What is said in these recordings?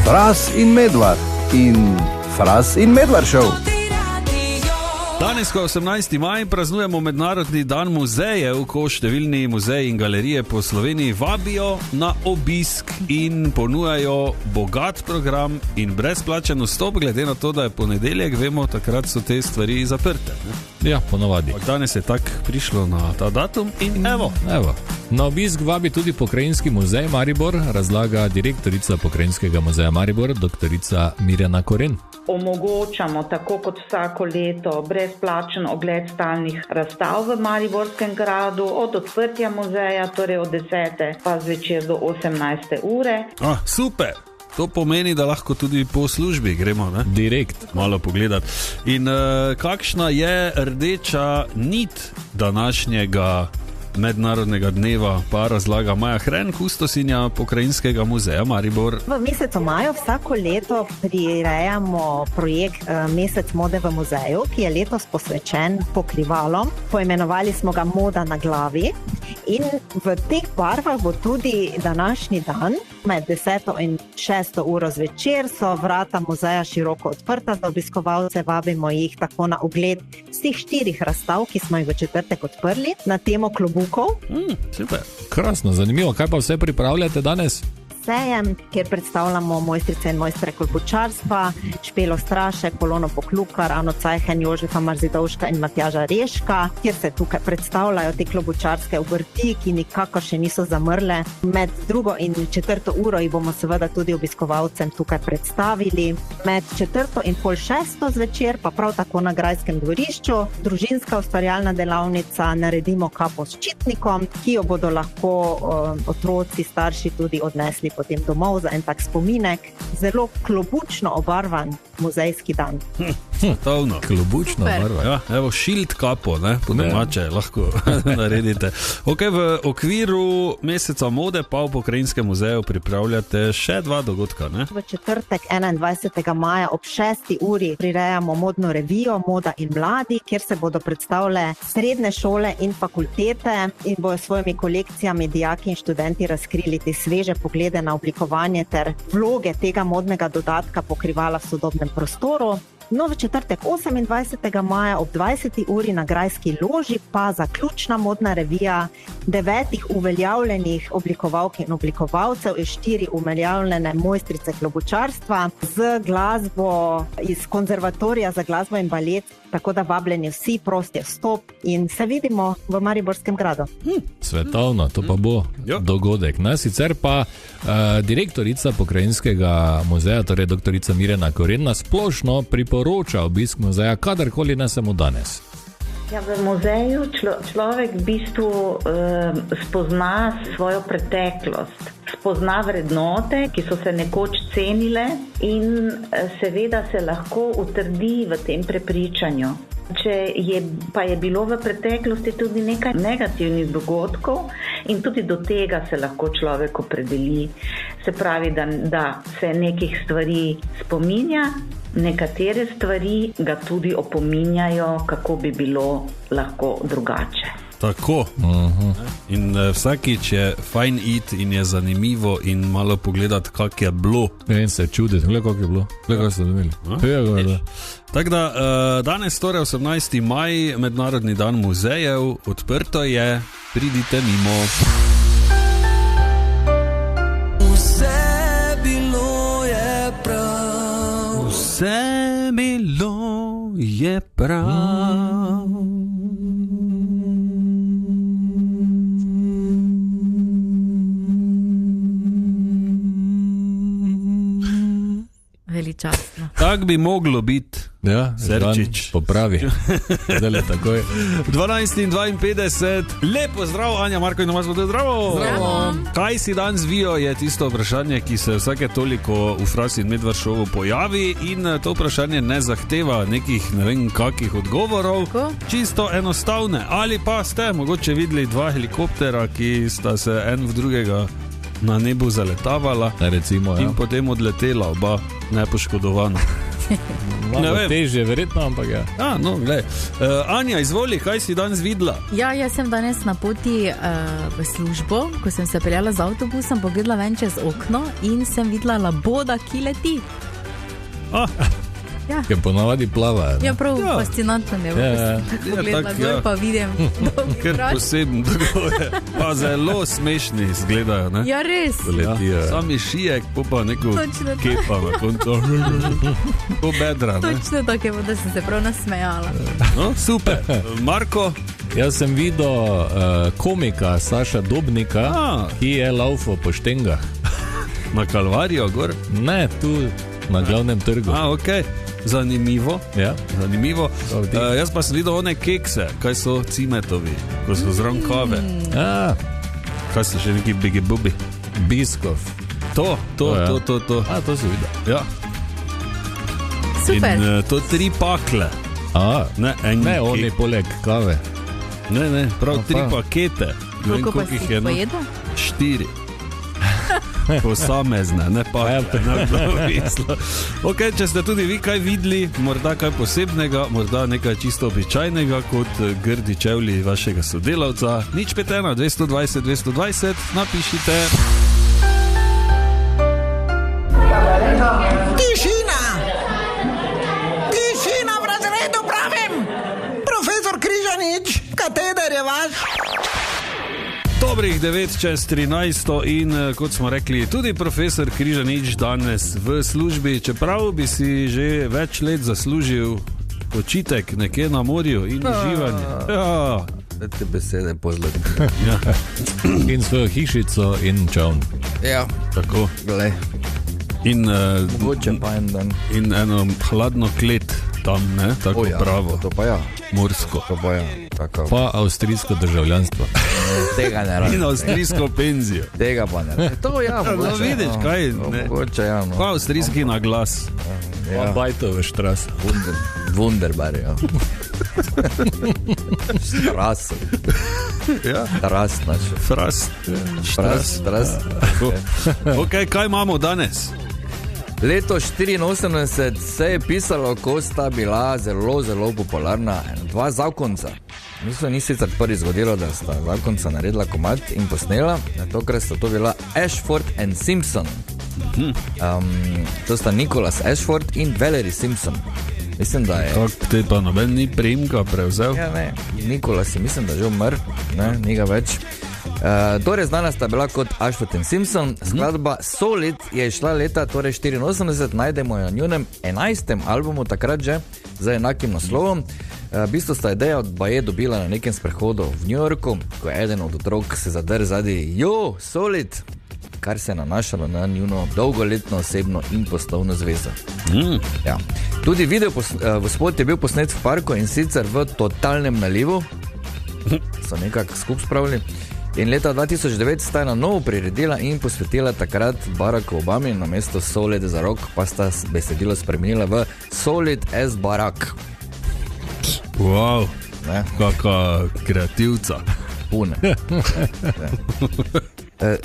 Fras in Medvard in Fras in Medvard Show. Danes, ko 18. maj, praznujemo Mednarodni dan muzejev, ko številni muzeji in galerije po Sloveniji vabijo na obisk in ponujajo bogat program in brezplačen vstop, glede na to, da je ponedeljek, vemo, takrat so te stvari zaprte. Ne? Ja, ponovadi. Danes je tak prišlo na ta datum in evo. Na obisk vabi tudi Pokrajinski muzej Maribor, razlaga direktorica Pokrajinskega muzeja Maribor, doktorica Mirjana Koren. Omogočamo, tako kot vsako leto, brezplačen ogled stalnih razstav v Mariborskem gradu, od odprtja muzeja, torej od 10. pa zvečer do 18. ure. Super! To pomeni, da lahko tudi po službi gremo, ne? Direkt. Malo pogledati. In kakšna je rdeča nit današnjega Mednarodnega dneva, pa razlaga Maja Hren, kustosinja Pokrajinskega muzeja Maribor. V mesecu maju vsako leto prirejamo projekt Mesec mode v muzeju, ki je letos posvečen pokrivalom. Poimenovali smo ga Moda na glavi. In v teh barvah bo tudi današnji dan, med 10. in 6. uro zvečer, so vrata muzeja široko odprta za obiskovalce. Vabimo jih tako na ogled vseh 4 razstav, ki smo jih v četrtek odprli, na temo klobukov. Super. Krasno, zanimivo. Kaj pa vse pripravljate danes? Sejem, kjer predstavljamo mojstrice in mojstre klobučarstva, Špelo Strašek, Polono Poklukar, Ano Cajhen, Jožefa Marzidovška in Matjaža Reška, kjer se tukaj predstavljajo te klobučarske obrti, ki nikakor še niso zamrle. Med 2. in 4. uro jih bomo seveda tudi obiskovalcem tukaj predstavili. Med 4. in pol 6. zvečer pa prav tako na Grajskem dvorišču družinska ustvarjalna delavnica Naredimo kapo s ščitnikom, ki jo bodo lahko otroci, starši tudi odnesli potem domov za en tak spominek. Zelo klobučno obarvan muzejski dan. Svetovno. Klobučno barva. Ja, evo, šild kapo, ne, po domače lahko naredite. Ok, v okviru meseca mode pa v Pokrajinskem muzeju pripravljate še 2 dogodka, ne? V četrtek 21. maja ob 6. uri prirejamo modno revijo Moda in mladi, kjer se bodo predstavile srednje šole in fakultete in bojo svojimi kolekcijami dijaki in študenti razkrili te sveže poglede na oblikovanje ter vloge tega modnega dodatka pokrivala v sodobnem prostoru. No, v četrtek 28. maja ob 20. uri na Grajski loži pa zaključna modna revija 9 uveljavljenih oblikovalk in oblikovalcev in 4 uveljavljene mojstrice klobučarstva z glasbo iz Konzervatorija za glasbo in balet, tako da vabljeni vsi, prost je vstop in se vidimo v Mariborskem gradu. Svetovno, to pa bo dogodek. Sicer pa direktorica Pokrajinskega muzeja, torej doktorica Mirjana Koren, splošno priporoča obisk muzeja kadarkoli, ne samo danes. Ja, v muzeju človek v bistvu spozna svojo preteklost, spozna vrednote, ki so se nekoč cenile in seveda se lahko utrdi v tem prepričanju. Če je bilo v preteklosti tudi nekaj negativnih dogodkov in tudi do tega se lahko človek opredeli. Se pravi, da se nekih stvari spominja, nekatere stvari ga tudi opominjajo, kako bi bilo lahko drugače. Tako. In vsakič je fajn iti in je zanimivo in malo pogledati, kak je bilo. In se čuditi, gled, kak je bilo. Gled, kak ste dobili. Tako da danes, torej 18. maj, Mednarodni dan muzejev, odprto je, pridite mimo. Vse bilo je prav. Vse bilo je prav. Veličastno. Tak bi moglo biti. Ja, Serčič popravi. Zdaj takoj. 12:52. Lepo zdrav, Anja, Marko in Tomaž, zdravo. Zdravo. Kaj si dan zvijo, je tisto vprašanje, ki se vsake toliko v Fras in Medvard Showu pojavi in to vprašanje ne zahteva nekih ne vem kakih odgovorov. Čisto enostavne. Ali pa ste mogoče videli 2 helikoptera, ki sta se en v drugega na nebu zaletavala, recimo, in potem odletela oba nepoškodovana. Malo težje, verjetno, ampak ja. No, Anja, izvoli, kaj si danes videla? Ja, jaz sem danes na poti v službo, ko sem se peljala z avtobusom, pogledala ven čez okno in sem videla laboda, ki leti. Ja. Ker ponavadi plavajo. Ja, prav fascinantno je. Tako gledala, dol pa vidim. Ker posebno dogovore. Pa zelo smešni izgledajo, ne? Ja, res. Sami šijek, pa neko kepa na koncu. Po bedra, ne? Točno tako je, da sem se prav nasmejala. No, super. Marko? Jaz sem videl komika Saša Dobnika, ki je laufal po štengah. Na Kalvarijo gor? Ne, tu na glavnem trgu. Okej. Zanimivo. Ja. Zanimivo. Jaz pa sem videl one kekse, kaj so cimetovi, ko so zraven kave. Kaj so še neki bigibubi? Biskov. To. To si videl. Ja. Super. In to 3 pakle. Ne, oni poleg kave. Ne, prav 3 pakete. Koliko pa si pojedel? 4. Posamezne, ne pa Ok, če ste tudi vi kaj videli, morda kaj posebnega, morda nekaj čisto običajnega, kot grdi čevlji vašega sodelavca, nič 51 220 220, napišite. Tišina! Tišina v razredu, pravim! Profesor Križanič, kateder je vaš? Dobrih 9:13 in kot smo rekli, tudi profesor Križanič danes v službi, čeprav bi si že več let zaslužil počitek nekje na morju in uživanje. Te besede pozlati. In svojo hišico in čovn. Ja, tako. Glej. In in eno hladno klet tam, ne, tako pravo. To pa ja. Morsko. To pa ja. Tako. Pa avstrijsko državljanstvo. Tega ne radim. In avstrijsko penzijo. Tega pa ne. To ja, mogoče. Vidiš, kaj? Mogoče ja. Pa avstrijski na glas. Pa Bajtove štras. Wunderbar, ja. Štras. Ja. Štras, Fras. Štras. Ok, kaj imamo danes? Leto 84 se je pisalo, ko sta bila zelo, zelo popularna 2 zakonca. Ni sicer prvi zgodilo, da sta zakonca naredila komad in posnela, tokrat sta to bila Ashford and Simpson. To sta Nicholas Ashford in Valerie Simpson. Mislim, da je... Kako te pa noben ni priimka prevzel? Ja, ne. Nicholas je, mislim, da že umr, ne, ni ga več. Torej znana sta bila kot Ashford and Simpson. Skladba Solid je šla leta 84, najdemo jo na njunem 11. albumu, takrat že z enakim naslovom. V bistvu sta ideja baje dobila na nekem sprehodu v New Yorku, ko je eden od otrok se zadrl zadnji Solid, kar se je nanašalo na njuno dolgoletno osebno in poslovno zvezo. Ja. Tudi video spot je bil posnet v parku in sicer v totalnem nalivu. So nekako skup spravili. In leta 2009 sta na novo priredila in posvetila takrat Baracku Obami, na mesto Solid za rock pa sta besedilo spremenila v Solid as Barack. Wow, kaka kreativca. Pune.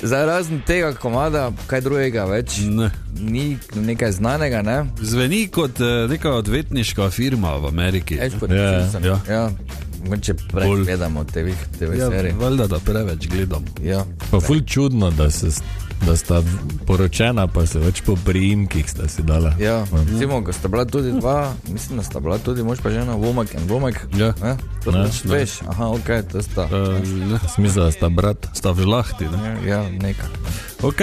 Zdaj razen tega komada, kaj drugega več, ni nekaj znanega, ne? Zveni kot neka odvetniška firma v Ameriki. Ja. Če prej gledamo TV serije. Valjda, da preveč gledam. Ja. Pa ful čudno, da sta poročena, pa se več po priimkih sta si dala. Ja, recimo, ko sta bila tudi 2, mislim, da sta bila tudi mož pa žena, Womack and Womack. Ja. To veš, ok, to sta. Smisla, da sta brat. Sta v lahti, ne? Ja, neka. Ok.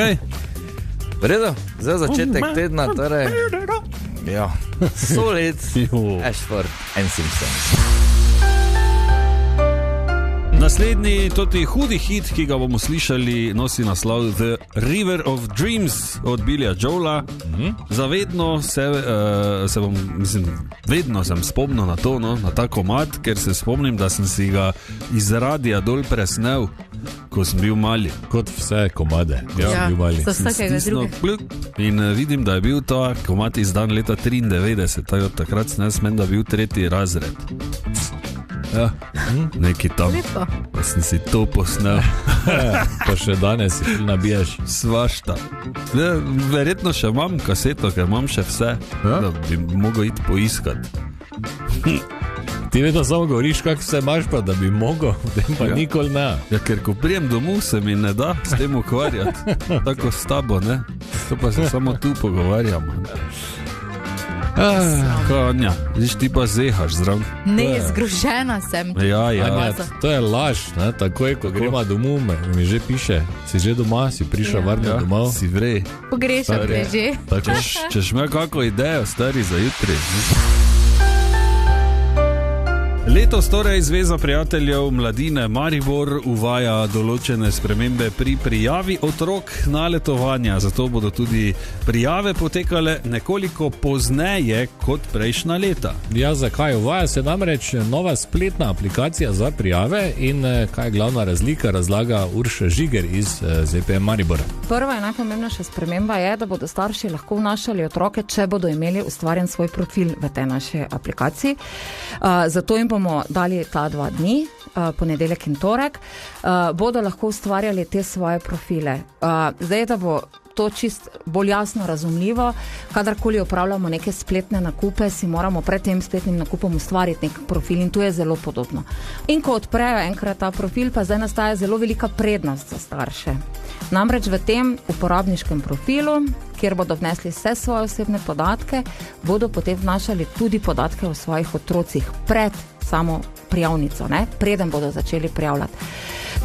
Vredo, za začetek tedna, torej, ja, Solid, Ashford and Simpson. Naslednji, toti hudi hit, ki ga bomo slišali, nosi naslov The River of Dreams od Billya Joela. Zavedno vedno sem spomnil na to, na ta komad, ker se spomnim, da sem si ga iz radia dol presnel, ko sem bil mali. Kot vse komade, ko sem bil mali. So vsakega druge. In vidim, da je bil ta komad izdan leta 93, takrat sem jaz menda bil 3. razred. Ja. Neki tam. Lepo. Pa sem si to posnel. Pa še danes nabijaš. Svašta. Ja, verjetno še imam kaseto, ker imam še vse. Ja? Da bi mogel iti poiskati. Ti vedno samo govoriš, kak vse imaš, pa da bi mogel, pa nikoli ne. Ja, ker ko prijem domov, se mi ne da s tem ukvarjati. Tako s tabo, ne? To pa se samo tu pogovarjamo. Anja, viš ti pa zehaš zraven. Ne, zgrožena sem. Ja. Anja, to je laž, ne? Takoj, ko gremo domov, mi že piše, si že doma, si prišel varno domov. Si vrej. Pogrešam te že. Češ me kako idejo, stari, za jutri. Letos torej Zveza prijateljev mladine Maribor uvaja določene spremembe pri prijavi otrok na letovanja, zato bodo tudi prijave potekale nekoliko pozneje kot prejšnja leta. Ja, zakaj? Uvaja se namreč nova spletna aplikacija za prijave in kaj je glavna razlika, razlaga Urša Žiger iz ZPM Maribor. Prva in najpomembnejša sprememba je, da bodo starši lahko vnašali otroke, če bodo imeli ustvarjen svoj profil v tej naši aplikaciji. Zato jim bomo dali ta 2 dni, ponedeljek in torek, bodo lahko ustvarjali te svoje profile. Zdaj, da bo to čist bolj jasno razumljivo, kadarkoli opravljamo neke spletne nakupe, si moramo pred tem spletnim nakupom ustvariti nek profil in to je zelo podobno. In ko odprejo enkrat ta profil, pa zdaj nastaja zelo velika prednost za starše. Namreč v tem uporabniškem profilu, kjer bodo vnesli vse svoje osebne podatke, bodo potem vnašali tudi podatke o svojih otrocih pred samo prijavnico, ne? Preden bodo začeli prijavljati.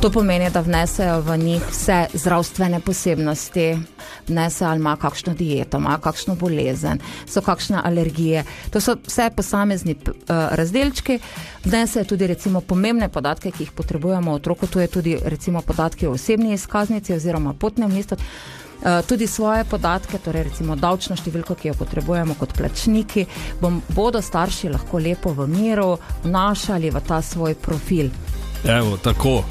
To pomeni, da vnesejo v njih vse zdravstvene posebnosti, vnesejo ali ima kakšno dieto, ima kakšno bolezen, so kakšne alergije. To so vse posamezni razdelčki. Vnesejo tudi recimo pomembne podatke, ki jih potrebujemo o otroku, to je tudi recimo podatki o osebni izkaznici oziroma potnem listu. Tudi svoje podatke, torej recimo davčno številko, ki jo potrebujemo kot plačniki, bodo starši lahko lepo v miru vnašali v ta svoj profil. Evo, tako.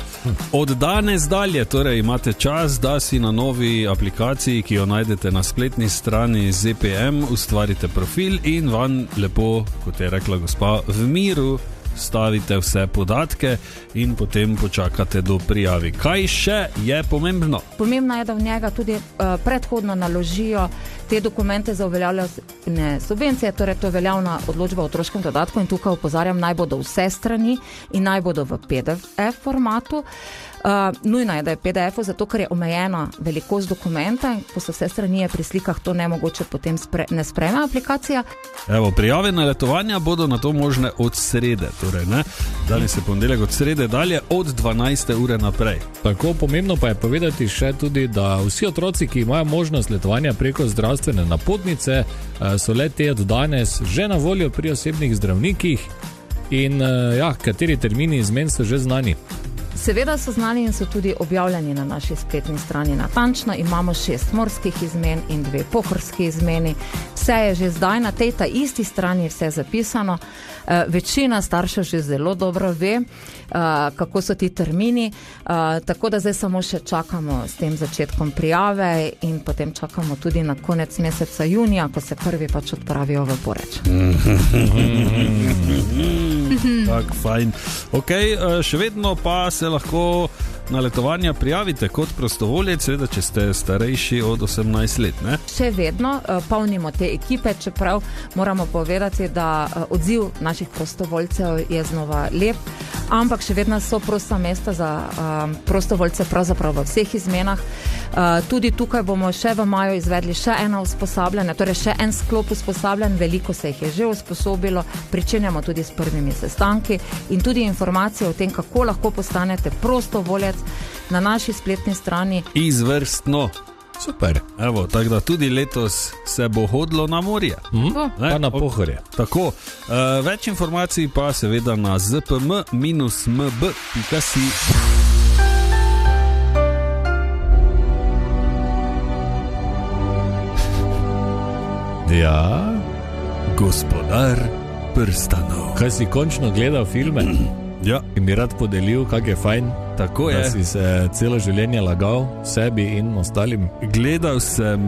Od danes dalje, torej imate čas, da si na novi aplikaciji, ki jo najdete na spletni strani ZPM, ustvarite profil in van lepo, kot je rekla gospa, v miru stavite vse podatke in potem počakate do prijavi. Kaj še je pomembno? Pomembno je, da v njega tudi predhodno naložijo te dokumente za uveljavljene subvencije, torej to je veljavna odločba o otroškem dodatku in tukaj opozarjam, naj bodo vse strani in naj bodo v PDF formatu. Nujno je, da je PDF, zato ker je omejena velikost dokumenta in ko so vse strani je pri slikah, to nemogoče potem ne sprejme aplikacija. Evo, prijave na letovanja bodo na to možne od srede, torej ne? Danes je ponedeljek, od srede dalje od 12. ure naprej. Tako pomembno pa je povedati še tudi, da vsi otroci, ki imajo možnost letovanja preko zdravstvene napotnice, so le te od danes že na voljo pri osebnih zdravnikih in kateri termini izmen so že znani. Seveda so znani in so tudi objavljeni na naši spletni strani natančno. Imamo 6 morskih izmen in 2 pohorski izmeni. Vse je že zdaj na tej ta isti strani vse zapisano. Večina staršev že zelo dobro ve, kako so ti termini, tako da zdaj samo še čakamo s tem začetkom prijave in potem čakamo tudi na konec meseca junija, ko se prvi pač odpravijo v Poreč. Tak, fajn. Ok, še vedno pa se lahko na letovanja prijavite kot prostovoljec, seveda, če ste starejši od 18 let, ne? Še vedno polnimo te ekipe, čeprav moramo povedati, da odziv naših prostovoljcev je znova lep, ampak še vedno so prosta mesta za prostovoljce pravzaprav v vseh izmenah. Tudi tukaj bomo še v maju izvedli še eno usposabljanje, torej še en sklop usposabljanj, veliko se jih je že usposobilo, pričenjamo tudi s prvimi sestanki in tudi informacije o tem, kako lahko postanete prostovoljec na naši spletni strani. Izvrstno. Super. Evo, tako da tudi letos se bo hodilo na morje. Pa na Pohorje. Tako, več informacij pa seveda na zpm-mb.si. Ja, Gospodar prstanov. kaj si končno gledal filme? Ja. In bi rad podelil, kak je fajn, Tako da je. si se celo življenje lagal sebi in ostalim. Gledal sem,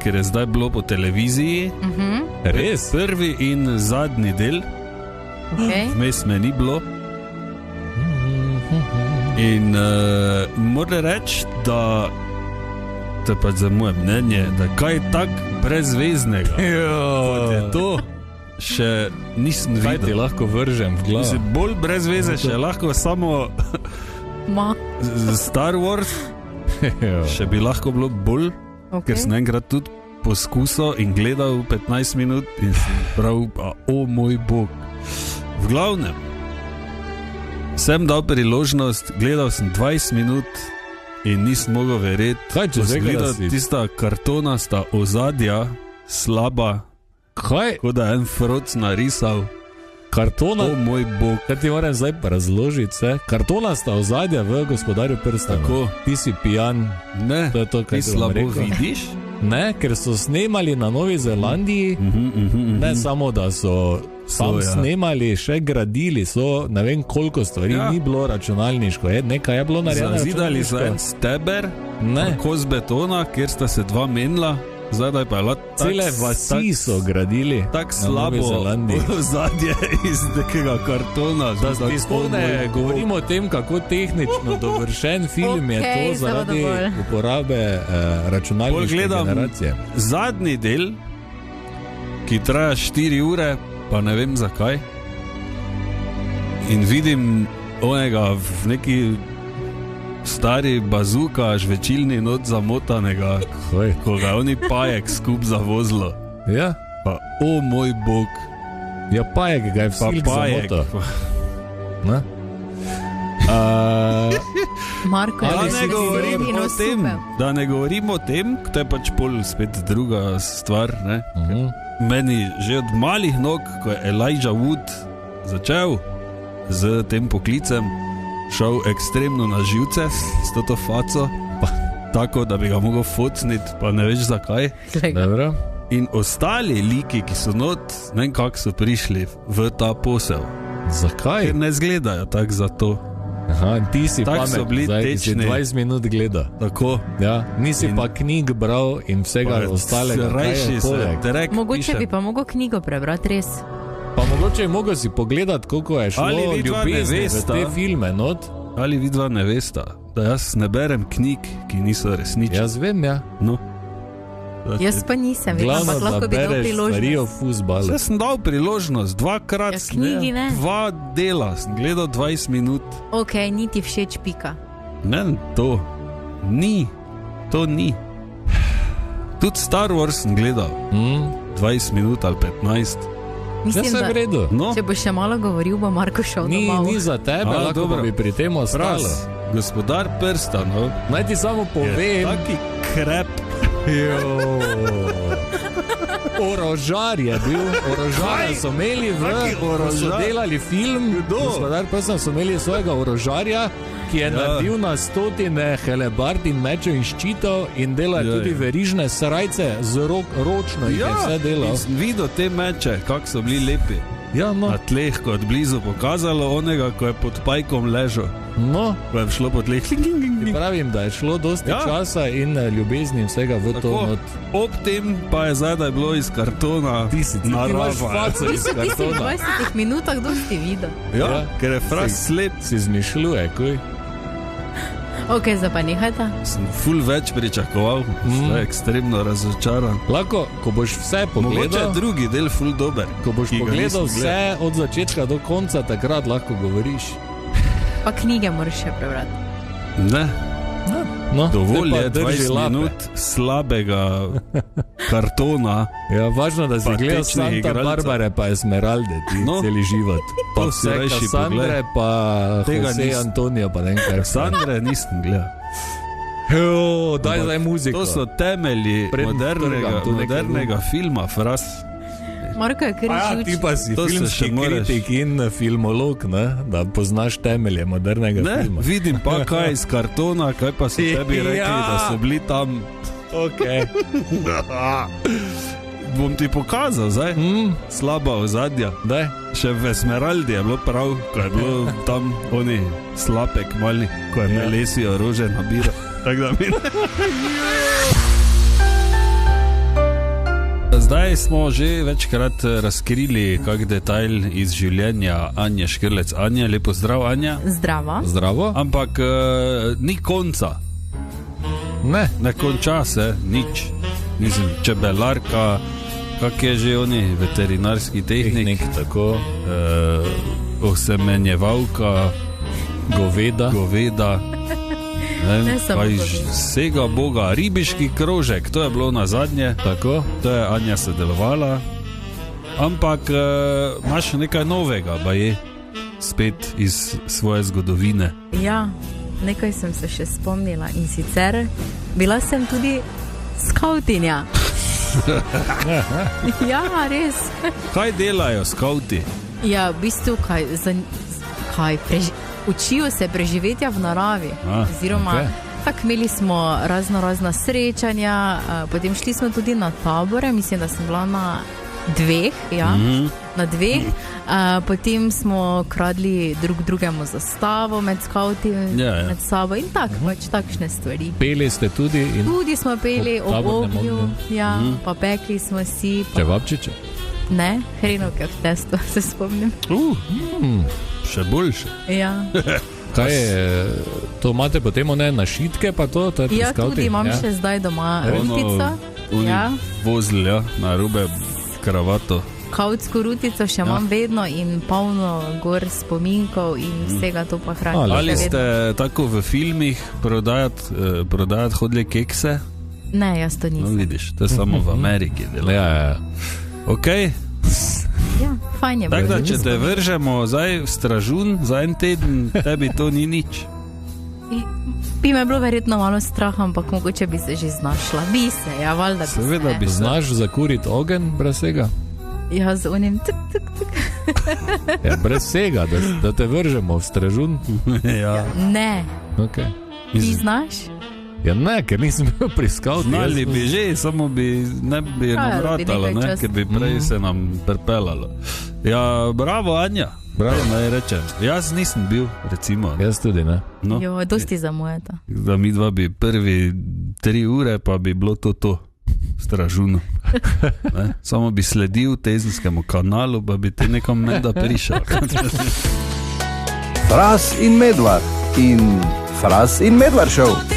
ker je zdaj bilo po televiziji, Res? prvi in zadnji del, Okay. vmes me ni bilo, In moram reči, da to je pač za moje mnenje, da kaj tak brezveznega, kot je to, še nisem videl. Kaj ti lahko vržem v glavo? Mislim, bolj brezveze še lahko samo Star Wars, še bi lahko bilo bolj, ker sem enkrat tudi poskusil in gledal 15 minut in sem prav, moj bog. V glavnem, sem dal priložnost, gledal sem 20 minut in nisem mogel verjeti, ko sem videl tista kartonasta ozadja, slaba, kot da je en froc narisal. Kartona, moj bog. Kaj ti moram zdaj razložiti vse? Kartonasta ozadja v Gospodarju prstanov. Ti si pijan. Ne, to je to, kaj ti slabo vidiš? Ne, ker so snemali na Novi Zelandiji, ne samo, da so sam snemali, še gradili so, ne vem koliko stvari, ni bilo računalniško, nekaj je bilo narejeno. Zazidali so en steber, kos betona, kjer sta se dva menila, zadaj pa je cele vasi so gradili tak slabo ozadje iz nekega kartona. Da ti spomne, govorimo o tem, kako tehnično dovršen film je to zaradi uporabe računalniške generacije. Zadnji del, ki traja 4 ure, pa ne vem zakaj, in vidim onega v neki stari bazuka, žvečilni not zamotanega, ko ga je oni pajek skup zavozlo. Ja? Pa, moj bog. Ja, pajek ga je vsilk zamotal. Ne? Marko, da ne govorim o tem, to je pač pol spet druga stvar, ne? Meni že od malih nog, ko je Elijah Wood začel z tem poklicem, šel ekstremno na živce s toto faco, tako da bi ga mogel focniti, pa ne veš zakaj. Dobro. In ostali liki, ki so not, ne vem kako so prišli v ta posel. Zakaj? Ker ne zgledajo tako za to. Aha, ti si pamet, zdaj ti si 20 minut gleda. Tako. Ja, nisi pa knjig bral in vsega ostalega, kaj je poleg. Mogoče bi pa mogel knjigo prebrati, res. Pa mogoče je mogel si pogledati, koliko je šlo ljubezni v te filme, not? Ali vidva ne vesta, da jaz ne berem knjig, ki niso resnične. Jaz vem, ja. No. Jaz pa nisem, ampak lahko bi dal priložnost. Jaz sem dal priložnost, 2-krat, knjigi, 2 dela, sem gledal 20 minut. Ok, ni ti všeč pika. Ne, to ni. Tudi Star Wars sem gledal 20 minut ali 15. Mislim, da če bo še malo govoril, bo Marko šel domov. Ni za tebe, lahko bi pri tem ostalo. Gospodar prstanov. Naj ti samo povem. Taki krep. Orožar je bil, orožarja so imeli ko so delali film, Gospodar prstanov so imeli svojega orožarja, ki je naredil na stotine helebard in mečev in ščitov in delal tudi verižne srajce z ročno jih je vse delal. Ja, in videl te meče, kak so bili lepi. Ja, no. Na tleh, ko je blizu pokazalo onega, ko je pod pajkom ležal. No. Ko je šlo po tleh. Pravim, da je šlo dosti časa in ljubezni in vsega v to not. Ob tem pa je zdaj bilo iz kartona. Ti imaš faco iz kartona. Ti si v 20 minutah dosti videl. Ja, ker je fras slep. Si zmišljuje, kuj. Ok, zdaj pa nehajta. Sem ful več pričakoval, sem ekstremno razočaran. Lahko, ko boš vse pogledal. Mogoče je drugi del ful dober. Ko boš pogledal vse od začetka do konca, takrat lahko govoriš. Pa knjige moraš še prebrati. Ne. No, dovolj je 20 minut slabega kartona. Ja, važno, da si gledal Santa Barbare pa Esmeralde, ti celi život. Pa vse Kassandre, pa Jose Antonio, pa ne vem kaj. Kassandre nisem gledal. Daj zdaj muziko. To so temelji modernega filma, fras. Marko je kar ti pa si filmski kritik in filmolog, ne? Da poznaš temelje modernega filma. Ne, vidim pa kaj iz kartona, kaj pa so tebi rekli, da so bili tam. Ok. Bom ti pokazal zdaj, slaba ozadja. Daj. Še v Esmeraldi je bilo prav, ko je bilo tam oni slapek mali, ko je Melesijo rože nabiral. Tako da mi Zdaj smo že večkrat razkrili kak detajl iz življenja Anje Škrlec. Anja, lepo zdrav, Anja. Zdravo. Zdravo. Ampak ni konca. Ne konča se, nič. Mislim, čebelarka, kak je že oni, veterinarski tehnik, tako, osemenjevalka, goveda. Ne samo vsega boga, ribiški krožek, to je bilo na zadnje, tako, to je Anja sodelovala, ampak imaš nekaj novega, baje, spet iz svoje zgodovine. Ja, nekaj sem se še spomnila in sicer bila sem tudi skautinja. Ja, res. Kaj delajo skauti? Ja, v bistvu učijo se preživetja v naravi. Oziroma, tako imeli smo razna srečanja, potem šli smo tudi na tabore, mislim, da sem bila na 2, na 2. Potem smo kradli drugemu zastavo med skauti, med sabo in pač takšne stvari. Peli ste tudi? Tudi smo peli ob ognju, pa pekli smo si. Čevapčiče? Ne, hrenovke v testu, se spomnim. Še boljše. Ja. Kaj je, to imate potem našitke pa to? Ja, tudi imam še zdaj doma rutico. Vozli, na robe kravato. Kautsko rutico še imam vedno in polno gor spominkov in vsega to pa hranim. Ali ste tako v filmih prodajati hodili kekse? Ne, jaz to nisem. No vidiš, to je samo v Ameriki delo. Ja. Ok. Ja, fajn je. Tako da, če te vržemo zdaj v Stražun za en teden, tebi to ni nič. Bi me bilo verjetno malo strah, ampak mogoče bi se že znašla. Bi se, ja, valjda bi se. Seveda bi se. Znaš zakuriti ogen brez vsega? Ja, z onim Ja, brez vsega, da te vržemo v Stražun? Ja. Ne. Okay. Ti znaš? Ja ne, ker nisem bil pri skautu. Znali bi že, samo ne bi nam ratalo, ker bi prej se nam prepelalo. Ja, bravo, Anja. Bravo, naj rečem. Jaz nisem bil, recimo. Jaz tudi, ne. No. Jo, dosti zamujeta. Da mi dva bi prvi 3 ure, pa bi bilo to. Stražuno. Samo bi sledil tezenskemu kanalu, pa bi te nekom menda prišel. Fras in Medvard in Fras in Medvard show.